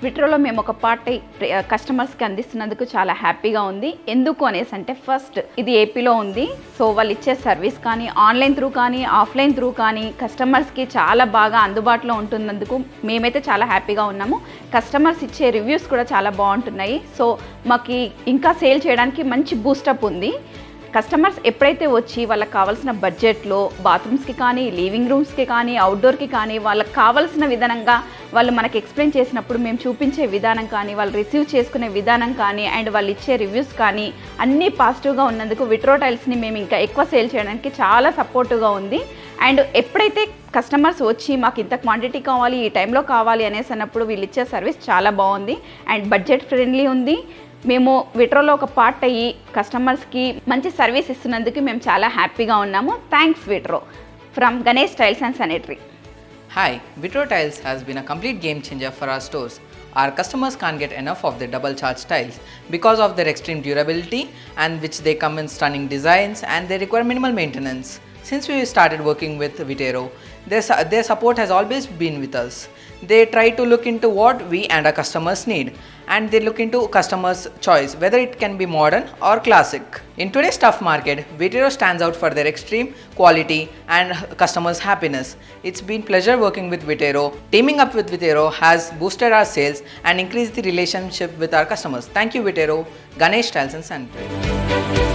విట్రోలో మేము ఒక పార్ట్ కస్టమర్స్కి అందిస్తున్నందుకు చాలా హ్యాపీగా ఉంది. ఎందుకు అనేసి అంటే ఫస్ట్ ఇది ఏపీలో ఉంది. సో వాళ్ళు ఇచ్చే సర్వీస్ కానీ ఆన్లైన్ త్రూ కానీ ఆఫ్లైన్ త్రూ కానీ కస్టమర్స్కి చాలా బాగా అందుబాటులో ఉంటున్నందుకు మేమైతే చాలా హ్యాపీగా ఉన్నాము. కస్టమర్స్ ఇచ్చే రివ్యూస్ కూడా చాలా బాగుంటున్నాయి. సో మాకు ఇంకా సేల్ చేయడానికి మంచి బూస్టప్ ఉంది. కస్టమర్స్ ఎప్పుడైతే వచ్చి వాళ్ళకి కావాల్సిన బడ్జెట్లో బాత్రూమ్స్కి కానీ లివింగ్ రూమ్స్కి కానీ అవుట్డోర్కి కానీ వాళ్ళకి కావాల్సిన విధానంగా వాళ్ళు మనకి ఎక్స్ప్లెయిన్ చేసినప్పుడు మేము చూపించే విధానం కానీ వాళ్ళు రిసీవ్ చేసుకునే విధానం కానీ అండ్ వాళ్ళు ఇచ్చే రివ్యూస్ కానీ అన్నీ పాజిటివ్గా ఉన్నందుకు విట్రో టైల్స్ని మేము ఇంకా ఎక్కువ సేల్ చేయడానికి చాలా సపోర్టివ్గా ఉంది. అండ్ ఎప్పుడైతే కస్టమర్స్ వచ్చి మాకు ఇంత క్వాంటిటీ కావాలి ఈ టైంలో కావాలి అనేసి అన్నప్పుడు వీళ్ళు ఇచ్చే సర్వీస్ చాలా బాగుంది అండ్ బడ్జెట్ ఫ్రెండ్లీ ఉంది. మేము విట్రోలో ఒక పార్ట్ అయ్యి కస్టమర్స్కి మంచి సర్వీస్ ఇస్తున్నందుకు మేము చాలా హ్యాపీగా ఉన్నాము. Thanks vitro. From Ganesh tiles and sanitary. Hi, Vitro Tiles has been a complete game changer for our stores. Our customers can't get enough of the double charge tiles because of their extreme durability and which they come in stunning designs and they require minimal maintenance. Since we started working with Vitero, their support has always been with us. They try to look into what we and our customers need and they look into customers' choice whether it can be modern or classic. In today's tough market, Vitero stands out for their extreme quality and customers' happiness. It's been pleasure working with Vitero. Teaming up with Vitero has boosted our sales and increased the relationship with our customers. Thank you Vitero. Ganesh Tiles and Sanitary.